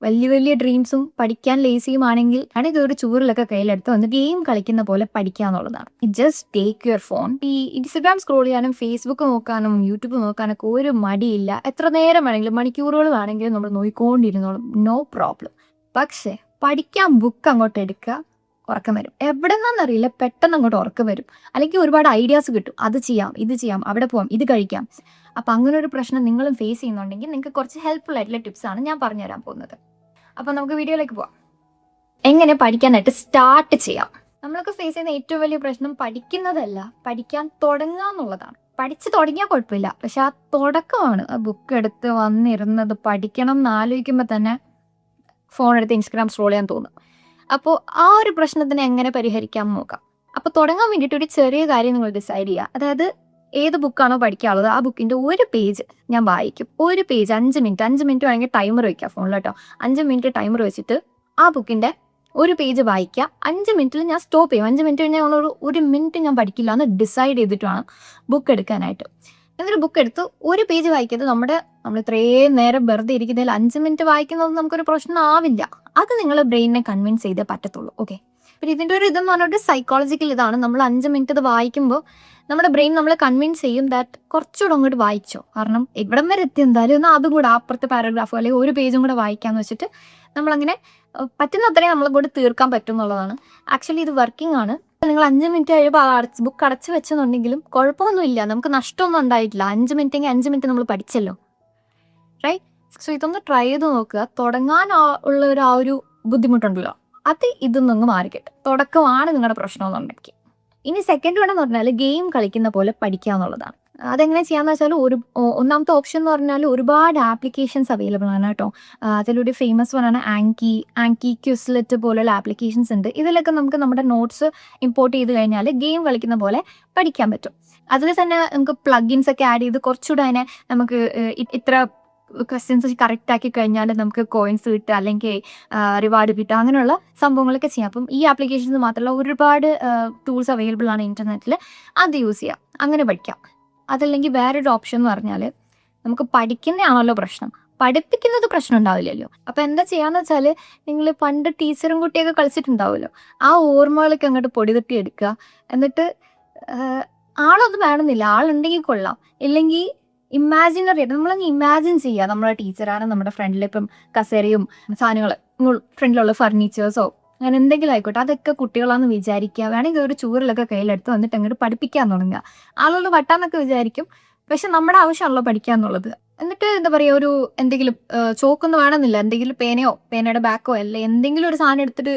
വലിയ വലിയ ഡ്രീംസും പഠിക്കാൻ ലേസിയുമാണെങ്കിൽ ആണെങ്കിൽ ഒരു ചൂരിലൊക്കെ കയ്യിലെടുത്ത് വന്ന് ഗെയിം കളിക്കുന്ന പോലെ പഠിക്കുക എന്നുള്ളതാണ്. Just take your phone. ഈ ഇൻസ്റ്റഗ്രാം സ്ക്രോൾ ചെയ്യാനും ഫേസ്ബുക്ക് നോക്കാനും യൂട്യൂബ് നോക്കാനൊക്കെ ഒരു മടിയില്ല. എത്ര നേരം വേണമെങ്കിലും മണിക്കൂറുകൾ വേണമെങ്കിലും നമ്മൾ നോക്കിക്കൊണ്ടിരുന്നോളും, നോ പ്രോബ്ലം. പക്ഷേ പഠിക്കാൻ ബുക്ക് അങ്ങോട്ട് എടുക്കുക, ഉറക്കം വരും. എവിടെ നിന്നറിയില്ല, പെട്ടെന്ന് അങ്ങോട്ട് ഉറക്കം വരും. അല്ലെങ്കിൽ ഒരുപാട് ഐഡിയാസ് കിട്ടും, അത് ചെയ്യാം, ഇത് ചെയ്യാം, അവിടെ പോവാം, ഇത് കഴിക്കാം. അപ്പം അങ്ങനെ ഒരു പ്രശ്നം നിങ്ങളും ഫേസ് ചെയ്യുന്നുണ്ടെങ്കിൽ നിങ്ങൾക്ക് കുറച്ച് ഹെൽപ്ഫുൾ ആയിട്ടുള്ള ടിപ്സാണ് ഞാൻ പറഞ്ഞുതരാൻ പോകുന്നത്. അപ്പം നമുക്ക് വീഡിയോയിലേക്ക് പോവാം. എങ്ങനെ പഠിക്കാനായിട്ട് സ്റ്റാർട്ട് ചെയ്യാം. നമ്മളൊക്കെ ഫേസ് ചെയ്യുന്ന ഏറ്റവും വലിയ പ്രശ്നം പഠിക്കുന്നതല്ല, പഠിക്കാൻ തുടങ്ങുക എന്നുള്ളതാണ്. പഠിച്ച് തുടങ്ങിയാൽ കുഴപ്പമില്ല, പക്ഷെ ആ തുടക്കമാണ്. ആ ബുക്ക് എടുത്ത് വന്നിരുന്നത് പഠിക്കണം എന്ന് ആലോചിക്കുമ്പോൾ തന്നെ ഫോൺ എടുത്ത് ഇൻസ്റ്റാഗ്രാം സ്ക്രോൾ ചെയ്യാൻ തോന്നും. അപ്പോൾ ആ ഒരു പ്രശ്നത്തിന് എങ്ങനെ പരിഹരിക്കാം നോക്കാം. അപ്പോൾ തുടങ്ങാൻ വേണ്ടിയിട്ട് ഒരു ചെറിയ കാര്യം നിങ്ങൾ ഡിസൈഡ് ചെയ്യുക. അതായത് ഏത് ബുക്കാണോ പഠിക്കാനുള്ളത് ആ ബുക്കിൻ്റെ ഒരു പേജ് ഞാൻ വായിക്കും. ഒരു പേജ് 5 മിനിറ്റ് വേണമെങ്കിൽ ടൈമർ വയ്ക്കുക ഫോണിൽ കേട്ടോ. 5 മിനിറ്റ് ടൈമർ വെച്ചിട്ട് ആ ബുക്കിൻ്റെ ഒരു പേജ് വായിക്കുക. 5 മിനിറ്റിൽ ഞാൻ സ്റ്റോപ്പ് ചെയ്യും. 5 മിനിറ്റ് കഴിഞ്ഞാൽ ഒരു മിനിറ്റ് ഞാൻ പഠിക്കില്ല എന്ന് ഡിസൈഡ് ചെയ്തിട്ട് വേണം ബുക്ക് എടുക്കാനായിട്ട്. എന്നിട്ട് ബുക്ക് എടുത്ത് ഒരു പേജ് വായിക്കുന്നത് നമ്മൾ ഇത്രയും നേരം വെറുതെ ഇരിക്കുന്നതിൽ 5 മിനിറ്റ് വായിക്കുന്നത് നമുക്കൊരു പ്രശ്നമാവില്ല. അത് നിങ്ങൾ ബ്രെയിനിനെ കൺവിൻസ് ചെയ്തേ പറ്റത്തുള്ളൂ. ഓക്കെ, പിന്നെ ഇതിൻ്റെ ഒരു ഇതെന്ന് പറഞ്ഞിട്ട് സൈക്കോളജിക്കൽ ഇതാണ്. നമ്മൾ 5 മിനിറ്റ് ഇത് വായിക്കുമ്പോൾ നമ്മുടെ ബ്രെയിൻ നമ്മളെ കൺവിൻസ് ചെയ്യും ദാറ്റ് കുറച്ചുകൂടെ അങ്ങോട്ട് വായിച്ചോ, കാരണം ഇവിടം വരെ എത്തി എന്തായാലും ഒന്ന് അതും കൂടെ അപ്പുറത്തെ പാരഗ്രാഫോ അല്ലെങ്കിൽ ഒരു പേജും കൂടെ വായിക്കാമെന്ന് വെച്ചിട്ട് നമ്മളങ്ങനെ പറ്റുന്ന അത്രയും നമ്മളെ കൂടെ തീർക്കാൻ പറ്റും എന്നുള്ളതാണ്. ആക്ച്വലി ഇത് വർക്കിംഗ് ആണ്. നിങ്ങൾ 5 മിനിറ്റ് കഴിയുമ്പോൾ ബുക്ക് അടച്ചു വെച്ചെന്നുണ്ടെങ്കിലും കുഴപ്പമൊന്നുമില്ല, നമുക്ക് നഷ്ടമൊന്നും ഉണ്ടായിട്ടില്ല. 5 മിനിറ്റെങ്കിൽ 5 മിനിറ്റ് നമ്മൾ പഠിച്ചല്ലോ, റൈറ്റ്? സോ ഇതൊന്ന് ട്രൈ ചെയ്ത് നോക്കുക. തുടങ്ങാൻ ഉള്ള ഒരു ബുദ്ധിമുട്ടുണ്ടല്ലോ, അത് ഇതൊന്നങ്ങ് മാറിക്കിട്ടും. തുടക്കമാണ് നിങ്ങളുടെ പ്രശ്നം എന്നുണ്ടെങ്കിൽ. ഇനി സെക്കൻഡ് വേണമെന്ന് പറഞ്ഞാൽ ഗെയിം കളിക്കുന്ന പോലെ പഠിക്കുക എന്നുള്ളതാണ്. അതെങ്ങനെ ചെയ്യാന്ന് വെച്ചാൽ ഒന്നാമത്തെ ഓപ്ഷൻ എന്ന് പറഞ്ഞാൽ ഒരുപാട് ആപ്ലിക്കേഷൻസ് അവൈലബിൾ ആണ് കേട്ടോ. അതിലൊരു ഫേമസ് വൺ ആണ് ആങ്കി ക്യൂസ്ലെറ്റ് പോലുള്ള ആപ്ലിക്കേഷൻസ് ഉണ്ട്. ഇതിലൊക്കെ നമുക്ക് നമ്മുടെ നോട്ട്സ് ഇമ്പോർട്ട് ചെയ്ത് കഴിഞ്ഞാൽ ഗെയിം കളിക്കുന്ന പോലെ പഠിക്കാൻ പറ്റും. അതിൽ തന്നെ നമുക്ക് പ്ലഗിൻസ് ഒക്കെ ആഡ് ചെയ്ത് കുറച്ചുകൂടെ അതിനെ നമുക്ക് ഇത്ര ക്വസ്റ്റ്യൻസ് കറക്റ്റ് ആക്കി കഴിഞ്ഞാൽ നമുക്ക് കോയിൻസ് കിട്ടുക, അല്ലെങ്കിൽ റിവാർഡ് കിട്ടുക, അങ്ങനെയുള്ള സംഭവങ്ങളൊക്കെ ചെയ്യാം. അപ്പം ഈ ആപ്ലിക്കേഷൻസ് മാത്രമല്ല ഒരുപാട് ടൂൾസ് അവൈലബിൾ ആണ് ഇൻ്റർനെറ്റിൽ, അത് യൂസ് ചെയ്യാം, അങ്ങനെ പഠിക്കാം. അതല്ലെങ്കിൽ വേറൊരു ഓപ്ഷൻ എന്ന് പറഞ്ഞാൽ നമുക്ക് പഠിക്കുന്നതാണല്ലോ പ്രശ്നം, പഠിപ്പിക്കുന്നത് പ്രശ്നം ഉണ്ടാവില്ലല്ലോ. അപ്പോൾ എന്താ ചെയ്യാന്ന് വെച്ചാൽ നിങ്ങൾ പണ്ട് ടീച്ചറും കുട്ടിയൊക്കെ കളിച്ചിട്ടുണ്ടാവുമല്ലോ, ആ ഓർമ്മകളൊക്കെ അങ്ങോട്ട് പൊടി തട്ടി എടുക്കുക. എന്നിട്ട് ആളൊന്നും വേണമെന്നില്ല, ആളുണ്ടെങ്കിൽ കൊള്ളാം, ഇല്ലെങ്കിൽ ഇമാജിനറി ആയിട്ട് നമ്മളങ്ങ് ഇമാജിൻ ചെയ്യുക നമ്മളെ ടീച്ചറാണ് നമ്മുടെ ഫ്രണ്ടിൽ. ഇപ്പം കസേരയും സാധനങ്ങൾ ഫ്രണ്ടിലുള്ള ഫർണിച്ചേഴ്സോ അങ്ങനെ എന്തെങ്കിലും ആയിക്കോട്ടെ, അതൊക്കെ കുട്ടികളാണെന്ന് വിചാരിക്കുക. വേണമെങ്കിൽ ഒരു ചൂരിലൊക്കെ കയ്യിലെടുത്ത് വന്നിട്ട് അങ്ങോട്ട് പഠിപ്പിക്കാൻ തുടങ്ങുക. ആളുകൾ വട്ടാന്നൊക്കെ വിചാരിക്കും, പക്ഷെ നമ്മുടെ ആവശ്യമാണല്ലോ പഠിക്കുക എന്നുള്ളത്. എന്നിട്ട് എന്താ പറയുക, ഒരു എന്തെങ്കിലും ചോക്കൊന്നും വേണമെന്നില്ല, എന്തെങ്കിലും പേനയോ പേനയുടെ ബാക്കോ അല്ലെ എന്തെങ്കിലും ഒരു സാധനം എടുത്തിട്ട്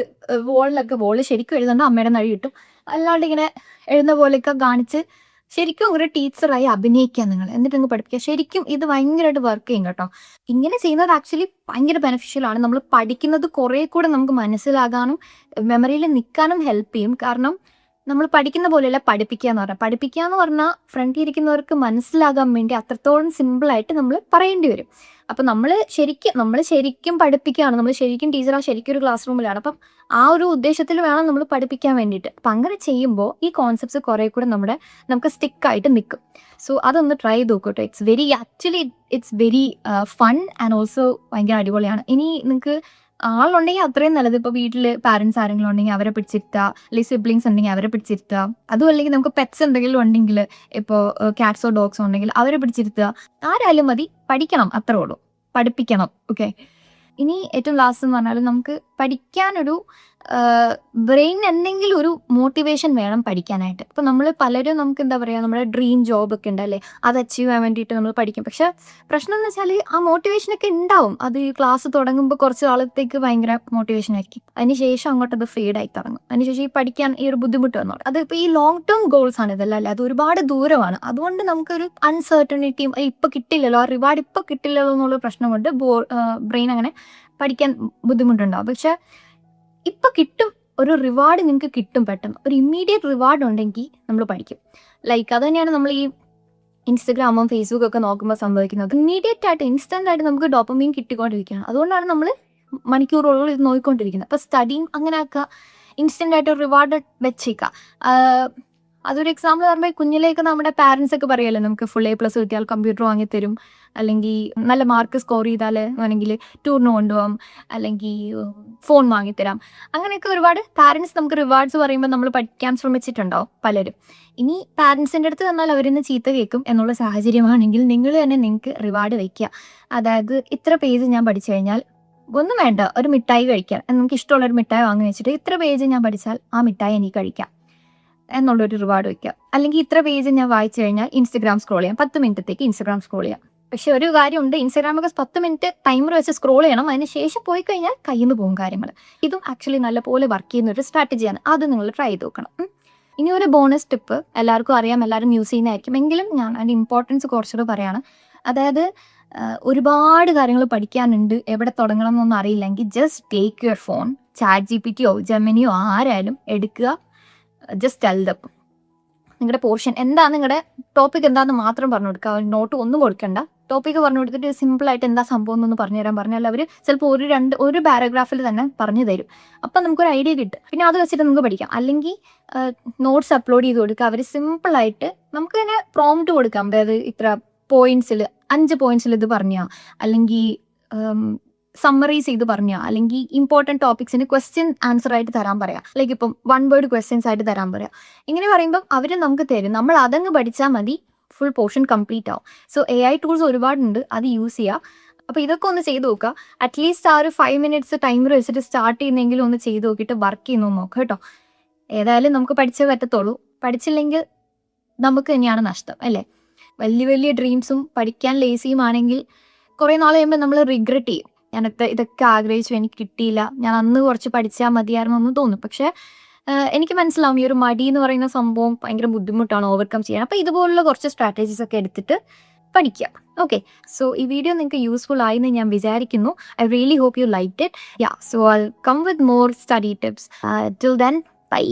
വോളിൽ ശരിക്കും എഴുതേണ്ട അമ്മയുടെ നഴി കിട്ടും. അല്ലാണ്ട് ഇങ്ങനെ എഴുതുന്ന പോലെയൊക്കെ കാണിച്ച് ശരിക്കും ഒരു ടീച്ചറായി അഭിനയിക്കുക നിങ്ങൾ, എന്നിട്ട് അങ്ങ് പഠിപ്പിക്കുക. ശരിക്കും ഇത് ഭയങ്കരമായിട്ട് വർക്ക് ചെയ്യും കേട്ടോ. ഇങ്ങനെ ചെയ്യുന്നത് ആക്ച്വലി ഭയങ്കര ബെനിഫിഷ്യൽ ആണ്. നമ്മൾ പഠിക്കുന്നത് കുറേ കൂടെ നമുക്ക് മനസ്സിലാകാനും മെമ്മറിയിൽ നിൽക്കാനും ഹെൽപ്പ് ചെയ്യും. കാരണം നമ്മൾ പഠിക്കുന്ന പോലെയല്ല പഠിപ്പിക്കുക എന്ന് പറഞ്ഞാൽ ഫ്രണ്ടിൽ ഇരിക്കുന്നവർക്ക് മനസ്സിലാകാൻ വേണ്ടി അത്രത്തോളം സിമ്പിളായിട്ട് നമ്മൾ പറയേണ്ടി വരും. അപ്പം നമ്മൾ ശരിക്കും പഠിപ്പിക്കുകയാണ്, നമ്മൾ ശരിക്കും ടീച്ചറാണ്, ശരിക്കും ഒരു ക്ലാസ് റൂമിലാണ്. അപ്പം ആ ഒരു ഉദ്ദേശത്തിൽ വേണം നമ്മൾ പഠിപ്പിക്കാൻ വേണ്ടിയിട്ട്. അപ്പം അങ്ങനെ ചെയ്യുമ്പോൾ ഈ കോൺസെപ്റ്റ്സ് കുറേ കൂടെ നമുക്ക് സ്റ്റിക്കായിട്ട് നിൽക്കും. സോ അതൊന്ന് ട്രൈ ചെയ്ത് നോക്കൂ കേട്ടോ. It's very fun and also ഭയങ്കര അടിപൊളിയാണ്. ഇനി നിങ്ങൾക്ക് ആളുണ്ടെങ്കിൽ അത്രയും നല്ലത്. ഇപ്പോൾ വീട്ടിൽ പാരൻസ് ആരെങ്കിലും ഉണ്ടെങ്കിൽ അവരെ പിടിച്ചിരുത്തുക, അല്ലെങ്കിൽ സിബ്ലിങ്സ് ഉണ്ടെങ്കിൽ അവരെ പിടിച്ചിരുത്തുക. അതും അല്ലെങ്കിൽ നമുക്ക് പെറ്റ്സ് എന്തെങ്കിലും ഉണ്ടെങ്കിൽ, ഇപ്പോൾ ക്യാറ്റ്സോ ഡോഗ്സോ ഉണ്ടെങ്കിൽ അവരെ പിടിച്ചിരുത്തുക. ആരായാലും മതി, പഠിക്കണം, അത്രേ ഉള്ളൂ, പഠിപ്പിക്കണം. ഓക്കെ, ഇനി ഏറ്റവും ലാസ്റ്റ് എന്ന് പറഞ്ഞാൽ നമുക്ക് പഠിക്കാനൊരു ബ്രെയിൻ എന്തെങ്കിലും ഒരു മോട്ടിവേഷൻ വേണം പഠിക്കാനായിട്ട്. ഇപ്പോൾ നമ്മൾ പലരും നമുക്ക് എന്താ പറയുക, നമ്മുടെ ഡ്രീം ജോബൊക്കെ ഉണ്ടല്ലേ, അത് അച്ചീവ് ചെയ്യാൻ വേണ്ടിയിട്ട് നമ്മൾ പഠിക്കും. പക്ഷെ പ്രശ്നം എന്ന് വെച്ചാൽ ആ മോട്ടിവേഷനൊക്കെ ഉണ്ടാവും, അത് ഈ ക്ലാസ് തുടങ്ങുമ്പോൾ കുറച്ച് കാലത്തേക്ക് ഭയങ്കര മോട്ടിവേഷൻ ആയിരിക്കും. അതിനുശേഷം അങ്ങോട്ട് അത് ഫെയ്ഡായി തുടങ്ങും. അതിനുശേഷം ഈ പഠിക്കാൻ ഈ ഒരു ബുദ്ധിമുട്ട് വന്നു. അത് ഇപ്പോൾ ഈ ലോങ് ടേം ഗോൾസ് ആണ് ഇതല്ല, അല്ലേ, അത് ഒരുപാട് ദൂരമാണ്. അതുകൊണ്ട് നമുക്കൊരു അൺസർട്ടനിറ്റിയും ഇപ്പോൾ കിട്ടില്ലല്ലോ, ആ റിവാർഡ് ഇപ്പോൾ കിട്ടില്ലല്ലോ എന്നുള്ള പ്രശ്നം കൊണ്ട് ബ്രെയിൻ അങ്ങനെ പഠിക്കാൻ ബുദ്ധിമുട്ടുണ്ടാവും. പക്ഷെ ഇപ്പം കിട്ടും, ഒരു റിവാർഡ് നിങ്ങൾക്ക് കിട്ടും പെട്ടെന്ന്, ഒരു ഇമ്മീഡിയറ്റ് റിവാർഡ് ഉണ്ടെങ്കിൽ നമ്മൾ പഠിക്കും. ലൈക്ക് അത് തന്നെയാണ് നമ്മൾ ഈ ഇൻസ്റ്റഗ്രാമും ഫേസ്ബുക്കും ഒക്കെ നോക്കുമ്പോൾ സംഭവിക്കുന്നത്. ഇമ്മീഡിയറ്റ് ആയിട്ട് ഇൻസ്റ്റൻ്റ് ആയിട്ട് നമുക്ക് ഡോപ്പമീൻ കിട്ടിക്കൊണ്ടിരിക്കുകയാണ്. അതുകൊണ്ടാണ് നമ്മൾ മണിക്കൂറുകളിൽ ഇത് നോക്കിക്കൊണ്ടിരിക്കുന്നത്. അപ്പോൾ സ്റ്റഡിയും അങ്ങനെ ആക്കുക, ഇൻസ്റ്റൻ്റ് ആയിട്ട് റിവാർഡ് വെച്ചേക്കുക. അതൊരു എക്സാമ്പിൾ പറയുമ്പോൾ കുഞ്ഞിലേക്ക് നമ്മുടെ പാരൻസ് ഒക്കെ പറയുമല്ലോ, നമുക്ക് ഫുൾ A+ കിട്ടിയാൽ കമ്പ്യൂട്ടർ വാങ്ങിത്തരും, അല്ലെങ്കിൽ നല്ല മാർക്ക് സ്കോർ ചെയ്താൽ വേണമെങ്കിൽ ടൂറിന് കൊണ്ടുപോകാം, അല്ലെങ്കിൽ ഫോൺ വാങ്ങിത്തരാം. അങ്ങനെയൊക്കെ ഒരുപാട് പാരൻസ് നമുക്ക് റിവാർഡ്സ് പറയുമ്പോൾ നമ്മൾ പഠിക്കാൻ ശ്രമിച്ചിട്ടുണ്ടാവും പലരും. ഇനി പാരൻസിൻ്റെ അടുത്ത് തന്നാൽ അവരിന്ന് ചീത്ത കേൾക്കും എന്നുള്ള സാഹചര്യമാണെങ്കിൽ നിങ്ങൾ തന്നെ നിങ്ങൾക്ക് റിവാർഡ് വയ്ക്കുക. അതായത് ഇത്ര പേജ് ഞാൻ പഠിച്ചു കഴിഞ്ഞാൽ ഒന്നും വേണ്ട, ഒരു മിഠായി കഴിക്കാം, നമുക്ക് ഇഷ്ടമുള്ളൊരു മിഠായി വാങ്ങി വെച്ചിട്ട് ഇത്ര പേജ് ഞാൻ പഠിച്ചാൽ ആ മിഠായി എനിക്ക് കഴിക്കാം എന്നുള്ളൊരു റിവാർഡ് വയ്ക്കുക. അല്ലെങ്കിൽ ഇത്ര പേജ് ഞാൻ വായിച്ചു കഴിഞ്ഞാൽ ഇൻസ്റ്റഗ്രാം സ്ക്രോൾ ചെയ്യാം, 10 മിനിറ്റത്തേക്ക് ഇൻസ്റ്റഗ്രാം സ്ക്രോൾ ചെയ്യാം. പക്ഷെ ഒരു കാര്യമുണ്ട്, ഇൻസ്റ്റാഗ്രാമൊക്കെ 10 മിനിറ്റ് ടൈമർ വെച്ച് സ്ക്രോൾ ചെയ്യണം, അതിന് ശേഷം പോയി കഴിഞ്ഞാൽ കയ്യിൽ നിന്ന് പോകും കാര്യങ്ങൾ. ഇതും ആക്ച്വലി നല്ലപോലെ വർക്ക് ചെയ്യുന്ന ഒരു സ്ട്രാറ്റജിയാണ്, അത് നിങ്ങൾ ട്രൈ ചെയ്ത് നോക്കണം. ഇനി ഒരു ബോണസ് ടിപ്പ്, എല്ലാവർക്കും അറിയാം, എല്ലാവരും യൂസ് ചെയ്യുന്നതായിരിക്കും, എങ്കിലും ഞാൻ അതിൻ്റെ ഇമ്പോർട്ടൻസ് കുറച്ചുകൂടെ പറയുകയാണ്. അതായത് ഒരുപാട് കാര്യങ്ങൾ പഠിക്കാനുണ്ട്, എവിടെ തുടങ്ങണം എന്നൊന്നും അറിയില്ലെങ്കിൽ ജസ്റ്റ് ടേക്ക് യുവർ ഫോൺ, ChatGPTയോ ജെമിനിയോ ആരായാലും എടുക്കുക, ജസ്റ്റ് ടെൽ ദം നിങ്ങളുടെ പോർഷൻ എന്താ, നിങ്ങളുടെ ടോപ്പിക് എന്താണെന്ന് മാത്രം പറഞ്ഞു കൊടുക്കുക. നോട്ട് ഒന്നും കൊടുക്കണ്ട, ടോപ്പിക്ക് പറഞ്ഞു കൊടുത്തിട്ട് സിമ്പിളായിട്ട് എന്താ സംഭവം എന്നൊന്ന് പറഞ്ഞു തരാൻ പറഞ്ഞാൽ അവർ ചിലപ്പോൾ ഒരു പാരഗ്രാഫിൽ തന്നെ പറഞ്ഞു തരും. അപ്പം നമുക്കൊരു ഐഡിയ കിട്ടും, പിന്നെ അത് വെച്ചിട്ട് നമുക്ക് പഠിക്കാം. അല്ലെങ്കിൽ നോട്ട്സ് അപ്ലോഡ് ചെയ്ത് കൊടുക്കുക, അവർ സിമ്പിളായിട്ട് നമുക്ക് തന്നെ പ്രോംപ്റ്റ് കൊടുക്കാം. അതായത് ഇത്ര പോയിന്റ്സിൽ 5 പോയിന്റ്സിൽ ഇത് പറഞ്ഞാൽ, അല്ലെങ്കിൽ സമ്മറൈസ് ചെയ്ത് പറഞ്ഞാൽ, അല്ലെങ്കിൽ ഇമ്പോർട്ടൻറ്റ് ടോപ്പിക്സിന് ക്വസ്റ്റ്യൻ ആൻസർ ആയിട്ട് തരാൻ പറയാം, ലൈക്ക് ഇപ്പം 1 വേർഡ് ക്വസ്റ്റ്യൻസ് ആയിട്ട് തരാൻ പറയാം. ഇങ്ങനെ പറയുമ്പം അവർ നമുക്ക് തരും, നമ്മൾ അതങ്ങ് പഠിച്ചാൽ മതി, ഫുൾ പോർഷൻ കംപ്ലീറ്റ് ആവും. സോ AI ടൂൾസ് ഒരുപാടുണ്ട്, അത് യൂസ് ചെയ്യുക. അപ്പോൾ ഇതൊക്കെ ഒന്ന് ചെയ്ത് നോക്കുക. അറ്റ്ലീസ്റ്റ് ആ ഒരു 5 മിനിറ്റ്സ് ടൈമർ വെച്ചിട്ട് സ്റ്റാർട്ട് ചെയ്യുന്നെങ്കിലും ഒന്ന് ചെയ്ത് നോക്കിയിട്ട് വർക്ക് ചെയ്യുന്നു നോക്കുക കേട്ടോ. ഏതായാലും നമുക്ക് പഠിച്ചേ പറ്റത്തുള്ളൂ, പഠിച്ചില്ലെങ്കിൽ നമുക്ക് തന്നെയാണ് നഷ്ടം അല്ലേ. വലിയ വലിയ ഡ്രീംസും പഠിക്കാൻ ലേസിയും ആണെങ്കിൽ കുറേ നാൾ കഴിയുമ്പോൾ നമ്മൾ റിഗ്രറ്റ് ചെയ്യും. ഇതൊക്കെ ആഗ്രഹിച്ചു, എനിക്ക് കിട്ടിയില്ല, ഞാൻ അന്ന് കുറച്ച് പഠിച്ചാൽ മതിയായിരുന്നു എന്ന് തോന്നും. പക്ഷേ എനിക്ക് മനസ്സിലാവും ഈ ഒരു മടി എന്ന് പറയുന്ന സംഭവം ഭയങ്കര ബുദ്ധിമുട്ടാണ് ഓവർകം ചെയ്യാൻ. അപ്പോൾ ഇതുപോലുള്ള കുറച്ച് സ്ട്രാറ്റജീസ് ഒക്കെ എടുത്തിട്ട് പഠിക്കുക. ഓക്കെ, സോ ഈ വീഡിയോ നിങ്ങൾക്ക് യൂസ്ഫുൾ ആയെന്ന് ഞാൻ വിചാരിക്കുന്നു. I really hope you liked it. Ya, so I come with more study tips. Till then, by.